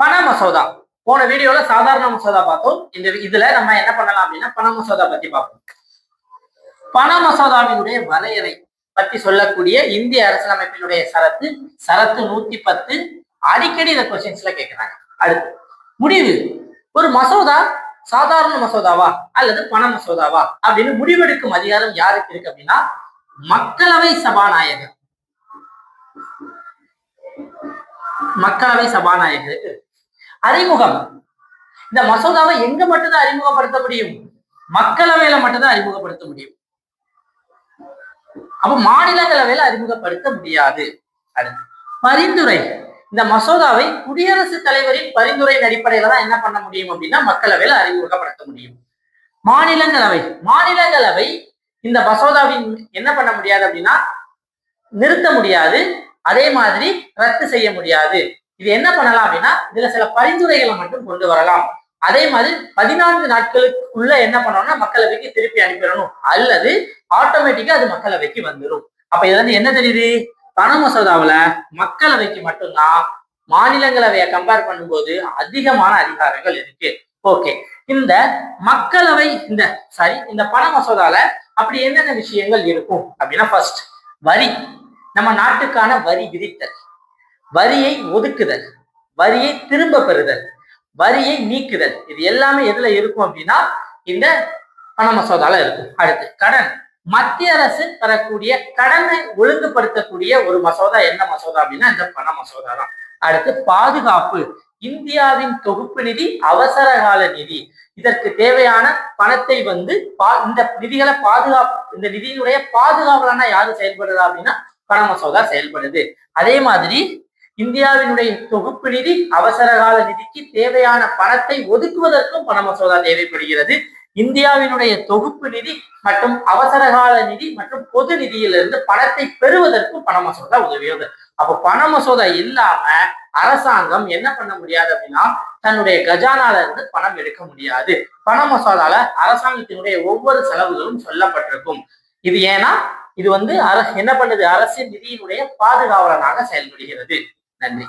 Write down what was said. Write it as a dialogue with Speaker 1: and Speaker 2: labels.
Speaker 1: பண மசோதா. போன வீடியோல சாதாரண மசோதா பார்த்தோம். இதுல நம்ம என்ன பண்ணலாம் அப்படின்னா பண மசோதா பத்தி பார்ப்போம். பண மசோதாவினுடைய வரையறை பத்தி சொல்லக்கூடிய இந்திய அரசியலமைப்பினுடைய சரத்து 110. அடிக்கடி இந்த கொஸ்டின்ஸ்ல கேட்கிறாங்க. அடுத்து முடிவு. ஒரு மசோதா சாதாரண மசோதாவா அல்லது பண மசோதாவா அப்படின்னு முடிவெடுக்கும் அதிகாரம் யாருக்கு இருக்கு அப்படின்னா மக்களவை சபாநாயகர். மக்களவை சபாநாயகருக்கு. அறிமுகம். இந்த மசோதாவை எங்க மட்டும்தான் அறிமுகப்படுத்த முடியும்? மக்களவையில மட்டும்தான் அறிமுகப்படுத்த முடியும். அப்ப மாநிலங்களவையில அறிமுகப்படுத்த முடியாது. பரிந்துரை. இந்த மசோதாவை குடியரசுத் தலைவரின் பரிந்துரையின் அடிப்படையில தான் என்ன பண்ண முடியும் அப்படின்னா மக்களவையில அறிமுகப்படுத்த முடியும். மாநிலங்களவை இந்த மசோதாவின் என்ன பண்ண முடியாது அப்படின்னா நிறுத்த முடியாது, அதே மாதிரி ரத்து செய்ய முடியாது. இது என்ன பண்ணலாம் அப்படின்னா இதுல சில பரிந்துரைகளை மட்டும் கொண்டு வரலாம். அதே மாதிரி 14 நாட்களுக்குள்ள என்ன பண்ணணும்னா மக்களவைக்கு திருப்பி அனுப்பிடணும், அல்லது ஆட்டோமேட்டிக்கா அது மக்களவைக்கு வந்துடும். அப்ப இதுல இருந்து என்ன தெரியுது? பண மசோதாவுல மக்களவைக்கு மட்டும்தான் மாநிலங்களவையை கம்பேர் பண்ணும்போது அதிகமான அதிகாரங்கள் இருக்கு. ஓகே, இந்த மக்களவை இந்த பண மசோதால அப்படி என்னென்ன விஷயங்கள் இருக்கும் அப்படின்னா ஃபர்ஸ்ட் வரி. நம்ம நாட்டுக்கான வரி விதித்தல், வரியை ஒதுக்குதல், வரியை திரும்ப பெறுதல், வரியை நீக்குதல், இது எல்லாமே எதுல இருக்கும் அப்படின்னா இந்த பண மசோதால இருக்கும். அடுத்து கடன். மத்திய அரசு பெறக்கூடிய கடனை ஒழுங்குபடுத்தக்கூடிய ஒரு மசோதா என்ன மசோதா அப்படின்னா இந்த பண மசோதா தான். அடுத்து பாதுகாப்பு. இந்தியாவின் தொகுப்பு நிதி, அவசர கால நிதி, இதற்கு தேவையான பணத்தை இந்த நிதிகளை இந்த நிதியினுடைய பாதுகாவலனா யாரு செயல்படுறா அப்படின்னா பண மசோதா செயல்படுது. அதே மாதிரி இந்தியாவினுடைய தொகுப்பு நிதி, அவசர கால நிதிக்கு தேவையான பணத்தை ஒதுக்குவதற்கும் பண மசோதா தேவைப்படுகிறது. இந்தியாவினுடைய தொகுப்பு நிதி மற்றும் அவசர கால நிதி மற்றும் பொது நிதியிலிருந்து பணத்தை பெறுவதற்கும் பண மசோதா உதவியது. அப்போ பண மசோதா இல்லாம அரசாங்கம் என்ன பண்ண முடியாது அப்படின்னா தன்னுடைய கஜானால இருந்து பணம் எடுக்க முடியாது. பண மசோதால அரசாங்கத்தினுடைய ஒவ்வொரு செலவுகளும் சொல்லப்பட்டிருக்கும். இது ஏன்னா இது என்ன பண்ணுது? அரசின் நிதியினுடைய பாதுகாவலனாக செயல்படுகிறது. நன்றி.